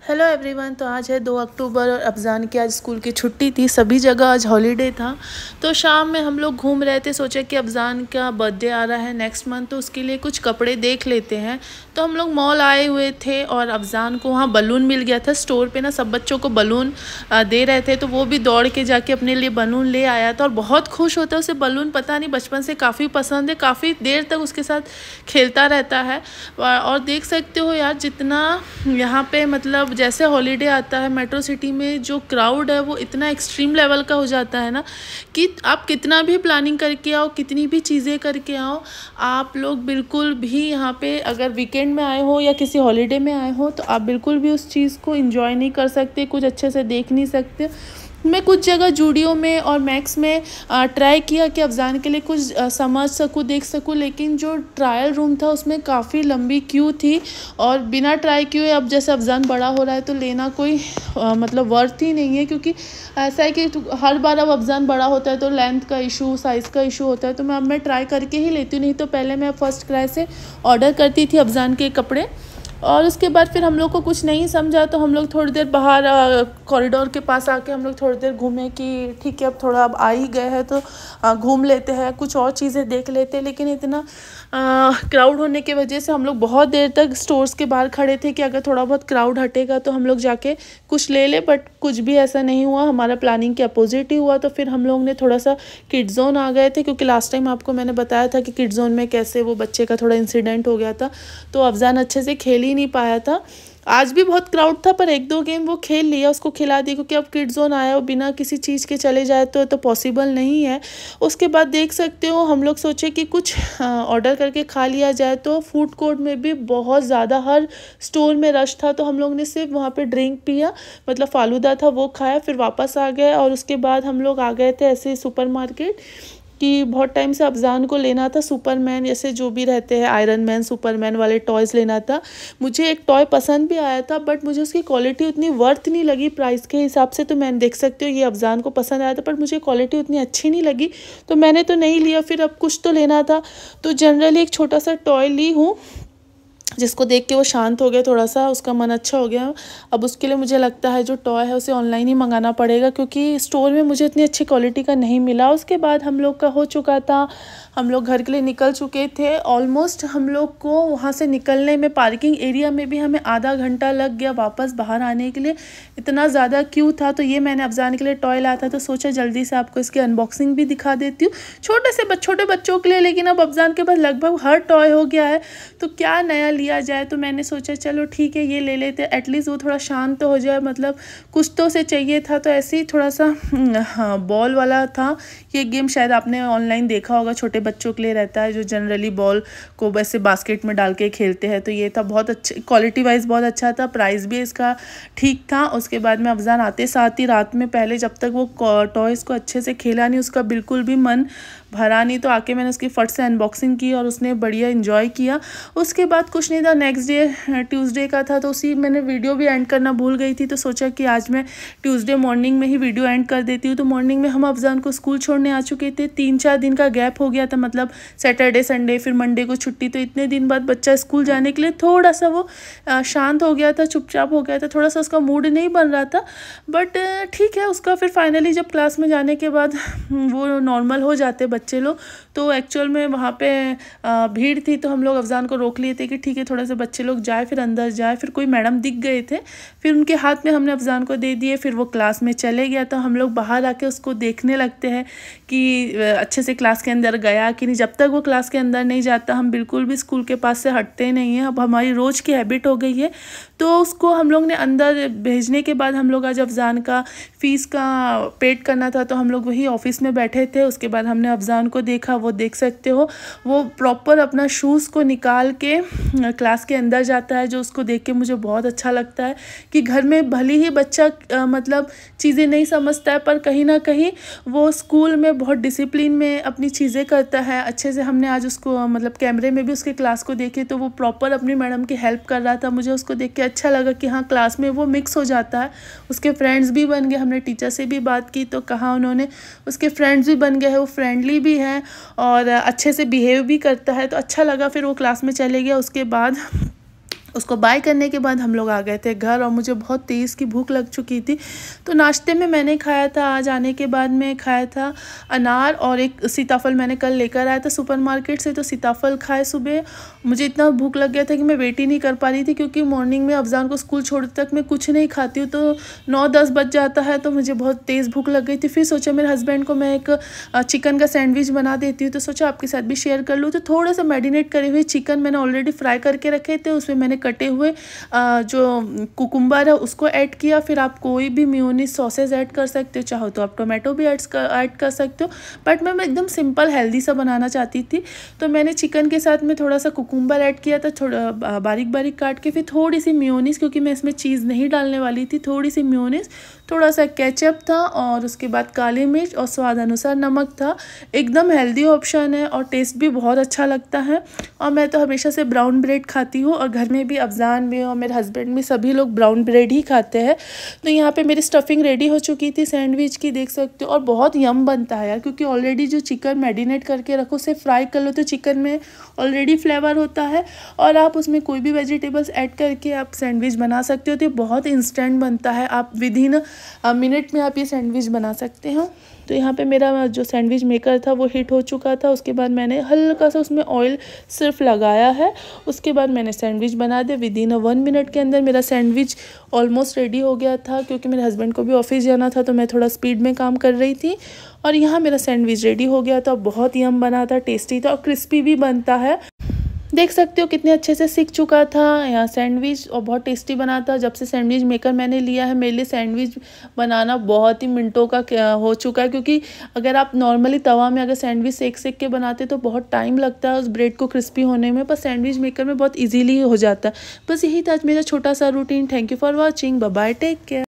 Hello everyone. तो आज है 2 अक्टूबर और अफजान की आज स्कूल की छुट्टी थी। सभी जगह आज हॉलीडे था। तो शाम में हम लोग घूम रहे थे, सोचे कि अफजान का बर्थडे आ रहा है नेक्स्ट मंथ, तो उसके लिए कुछ कपड़े देख लेते हैं। तो हम लोग मॉल आए हुए थे और अफजान को वहाँ बलून मिल गया था स्टोर पे ना, सब बच्चों को बलून दे रहे थे, तो वो भी दौड़ के जाके अपने लिए बलून ले आया था और बहुत खुश होता है। उसे बलून पता नहीं बचपन से काफ़ी पसंद है, काफ़ी देर तक उसके साथ खेलता रहता है। और देख सकते हो यार, जितना यहाँ पे मतलब जैसे हॉलीडे आता है मेट्रो सिटी में, जो क्राउड है वो इतना एक्सट्रीम लेवल का हो जाता है ना कि आप कितना भी प्लानिंग करके आओ, कितनी भी चीज़ें करके आओ, आप लोग बिल्कुल भी यहाँ पे अगर वीकेंड में आए हो या किसी हॉलीडे में आए हो तो आप बिल्कुल भी उस चीज़ को एंजॉय नहीं कर सकते, कुछ अच्छे से देख नहीं सकते। मैं कुछ जगह जूडियो में और मैक्स में ट्राई किया कि अफजान के लिए कुछ समझ सकूँ, देख सकूँ, लेकिन जो ट्रायल रूम था उसमें काफ़ी लंबी क्यू थी और बिना ट्राई किए अब जैसे अफजान बड़ा हो रहा है तो लेना कोई मतलब वर्थ ही नहीं है, क्योंकि ऐसा है कि हर बार अब अफजान बड़ा होता है तो लेंथ का इशू, साइज़ का इशू होता है। तो मैं ट्राई करके ही लेती हूँ, नहीं तो पहले मैं फर्स्ट क्राई से ऑर्डर करती थी अफजान के कपड़े। और उसके बाद फिर हम लोग को कुछ नहीं समझा तो हम लोग थोड़ी देर बाहर कॉरिडोर के पास आके हम लोग थोड़ी देर घूमे कि ठीक है अब थोड़ा अब आ ही गए हैं तो घूम लेते हैं, कुछ और चीज़ें देख लेते हैं। लेकिन इतना क्राउड होने की वजह से हम लोग बहुत देर तक स्टोर्स के बाहर खड़े थे कि अगर थोड़ा बहुत क्राउड हटेगा तो हम लोग जाके कुछ ले ले, बट कुछ भी ऐसा नहीं हुआ, हमारा प्लानिंग के अपोजिट ही हुआ। तो फिर हम लोग ने थोड़ा सा किड जोन आ गए थे, क्योंकि लास्ट टाइम आपको मैंने बताया था कि किड जोन में कैसे वो बच्चे का थोड़ा इंसिडेंट हो गया था, तो अफजान अच्छे से खेल ही नहीं पाया था। आज भी बहुत क्राउड था पर 1-2 गेम वो खेल लिया, उसको खिला दी, क्योंकि अब किड जोन आया और बिना किसी चीज़ के चले जाए तो पॉसिबल नहीं है। उसके बाद देख सकते हो हम लोग सोचे कि कुछ ऑर्डर करके खा लिया जाए, तो फूड कोर्ट में भी बहुत ज़्यादा हर स्टोर में रश था, तो हम लोग ने सिर्फ वहाँ पे ड्रिंक पिया, मतलब फालूदा था वो खाया, फिर वापस आ गए। और उसके बाद हम लोग आ गए थे ऐसे सुपर मार्केट कि बहुत टाइम से अफजान को लेना था सुपरमैन, जैसे जो भी रहते हैं आयरन मैन, सुपरमैन वाले टॉयज़ लेना था। मुझे एक टॉय पसंद भी आया था बट मुझे उसकी क्वालिटी उतनी वर्थ नहीं लगी प्राइस के हिसाब से। तो मैंने देख सकते हो ये अफजान को पसंद आया था पर मुझे क्वालिटी उतनी अच्छी नहीं लगी, तो मैंने तो नहीं लिया। फिर अब कुछ तो लेना था तो जनरली एक छोटा सा टॉय ली हूँ, जिसको देख के वो शांत हो गया, थोड़ा सा उसका मन अच्छा हो गया। अब उसके लिए मुझे लगता है जो टॉय है उसे ऑनलाइन ही मंगाना पड़ेगा, क्योंकि स्टोर में मुझे इतनी अच्छी क्वालिटी का नहीं मिला। उसके बाद हम लोग का हो चुका था, हम लोग घर के लिए निकल चुके थे। ऑलमोस्ट हम लोग को वहाँ से निकलने में पार्किंग एरिया में भी हमें आधा घंटा लग गया वापस बाहर आने के लिए, इतना ज़्यादा क्यू था। तो ये मैंने अफजान के लिए टॉय लाया था, तो सोचा जल्दी से आपको इसकी अनबॉक्सिंग भी दिखा देती हूँ, छोटे बच्चों के लिए। लेकिन अब अफजान के पास लगभग हर टॉय हो गया है तो क्या नया लिया जाए, तो मैंने सोचा चलो ठीक है ये ले लेते, एटलीस्ट वो थोड़ा शांत तो हो जाए, मतलब कुछ तो उसे चाहिए था। तो ऐसे ही थोड़ा सा हाँ बॉल वाला था, ये गेम शायद आपने ऑनलाइन देखा होगा, छोटे बच्चों के लिए रहता है जो जनरली बॉल को वैसे बास्केट में डाल के खेलते हैं। तो ये था बहुत अच्छा, क्वालिटी वाइज बहुत अच्छा था, प्राइस भी इसका ठीक था। उसके बाद में अफजान आते साथ ही रात में पहले जब तक वो टॉयज़ को अच्छे से खेला नहीं, उसका बिल्कुल भी मन भरा नहीं, तो आके मैंने उसकी फट से अनबॉक्सिंग की और उसने बढ़िया एंजॉय किया। उसके बाद कुछ नहीं था, नेक्स्ट डे ट्यूसडे का था, तो उसी मैंने वीडियो भी एंड करना भूल गई थी, तो सोचा कि आज मैं ट्यूसडे मॉर्निंग में ही वीडियो एंड कर देती हूँ। तो मॉर्निंग में हम अफजान को स्कूल छोड़ने आ चुके थे, 3-4 दिन का गैप हो गया था, मतलब सैटरडे संडे फिर मंडे को छुट्टी, तो इतने दिन बाद बच्चा स्कूल जाने के लिए थोड़ा सा वो शांत हो गया था, चुपचाप हो गया था, थोड़ा सा उसका मूड नहीं बन रहा था। बट ठीक है, उसका फिर फाइनली जब क्लास में जाने के बाद वो नॉर्मल हो जाते बच्चे लोग, तो एक्चुअल में वहाँ पे भीड़ थी, तो हम लोग अफजान को रोक लिए थे कि ठीक है थोड़ा सा बच्चे लोग जाए, फिर अंदर जाए। फिर कोई मैडम दिख गए थे, फिर उनके हाथ में हमने अफजान को दे दिए, फिर वो क्लास में चले गया। तो हम लोग बाहर आके उसको देखने लगते हैं कि अच्छे से क्लास के अंदर गया कि नहीं। जब तक वो क्लास के अंदर नहीं जाता हम बिल्कुल भी स्कूल के पास से हटते नहीं हैं, अब हमारी रोज़ की हैबिट हो गई है। तो उसको हम लोग ने अंदर भेजने के बाद हम लोग आज अफजान का फ़ीस का पेड करना था, तो हम लोग वही ऑफिस में बैठे थे। उसके बाद हमने अफजान को देखा, वो देख सकते हो वो प्रॉपर अपना शूज़ को निकाल के क्लास के अंदर जाता है, जो उसको देख के मुझे बहुत अच्छा लगता है कि घर में भले ही बच्चा मतलब चीज़ें नहीं समझता है पर कहीं ना कहीं वो स्कूल में बहुत डिसिप्लिन में अपनी चीज़ें करता है अच्छे से। हमने आज उसको मतलब कैमरे में भी उसके क्लास को देखे तो वो प्रॉपर अपनी मैडम की हेल्प कर रहा था, मुझे उसको देख के अच्छा लगा कि हाँ क्लास में वो मिक्स हो जाता है, उसके फ्रेंड्स भी बन गए। हमने टीचर से भी बात की तो कहा उन्होंने उसके फ्रेंड्स भी बन गए हैं, वो फ्रेंडली भी हैं और अच्छे से बिहेव भी करता है, तो अच्छा लगा। फिर वो क्लास में चले गया। उसके बाद उसको बाय करने के बाद हम लोग आ गए थे घर और मुझे बहुत तेज़ की भूख लग चुकी थी। तो नाश्ते में मैंने खाया था, आज आने के बाद में खाया था अनार और एक सीताफल मैंने कल लेकर आया था सुपरमार्केट से, तो सीताफल खाए सुबह। मुझे इतना भूख लग गया था कि मैं वेट ही नहीं कर पा रही थी, क्योंकि मॉर्निंग में अफजान को स्कूल छोड़ते तक मैं कुछ नहीं खाती हूँ, तो 9-10 बज जाता है, तो मुझे बहुत तेज़ भूख लग गई थी। फिर सोचा मेरे हस्बैंड को मैं एक चिकन का सैंडविच बना देती हूँ, तो सोचा आपके साथ भी शेयर कर लूँ। तो थोड़ा सा मैरिनेट करे हुए चिकन मैंने ऑलरेडी फ्राई करके रखे थे, उसमें मैंने कटे हुए जो कुकुम्बर है उसको ऐड किया। फिर आप कोई भी मेयोनीज सॉसेज ऐड कर सकते हो, चाहो तो आप टोमेटो भी ऐड कर सकते हो, बट मैं एकदम सिंपल हेल्दी सा बनाना चाहती थी। तो मैंने चिकन के साथ में थोड़ा सा कुकुम्बर ऐड किया था, थोड़ा बारीक बारीक काट के, फिर थोड़ी सी मेयोनीज, क्योंकि मैं इसमें चीज़ नहीं डालने वाली थी, थोड़ी सी मेयोनीज, थोड़ा सा केचप था, और उसके बाद काली मिर्च और स्वाद अनुसार नमक था। एकदम हेल्दी ऑप्शन है और टेस्ट भी बहुत अच्छा लगता है। और मैं तो हमेशा से ब्राउन ब्रेड खाती हूँ, और घर में भी अफजान में और मेरे हस्बैंड में सभी लोग ब्राउन ब्रेड ही खाते हैं। तो यहाँ पे मेरी स्टफिंग रेडी हो चुकी थी सैंडविच की, देख सकते हो, और बहुत यम बनता है यार, क्योंकि ऑलरेडी जो चिकन मैरिनेट करके रखो उसे फ्राई कर लो तो चिकन में ऑलरेडी फ्लेवर होता है, और आप उसमें कोई भी वेजिटेबल्स ऐड करके आप सैंडविच बना सकते हो। तो बहुत इंस्टेंट बनता है, आप विद इन मिनट में आप ये सैंडविच बना सकते हो। तो यहाँ पे मेरा जो सैंडविच मेकर था वो हीट हो चुका था, उसके बाद मैंने हल्का सा उसमें ऑयल सिर्फ लगाया है, उसके बाद मैंने सैंडविच बना दिया। विद इन 1 मिनट के अंदर मेरा सैंडविच ऑलमोस्ट रेडी हो गया था, क्योंकि मेरे हस्बैंड को भी ऑफिस जाना था, तो मैं थोड़ा स्पीड में काम कर रही थी। और यहाँ मेरा सैंडविच रेडी हो गया था, बहुत यम बना था, टेस्टी था और क्रिस्पी भी बनता है। देख सकते हो कितने अच्छे से सीख चुका था यहाँ सैंडविच, और बहुत टेस्टी बना था। जब से सैंडविच मेकर मैंने लिया है, मेरे लिए सैंडविच बनाना बहुत ही मिनटों का हो चुका है, क्योंकि अगर आप नॉर्मली तवा में अगर सैंडविच सेक के बनाते तो बहुत टाइम लगता है उस ब्रेड को क्रिस्पी होने में, पर सैंडविच मेकर में बहुत ईजीली हो जाता है। बस यही था आज मेरा छोटा सा routine. Thank you for watching, bye bye, take care.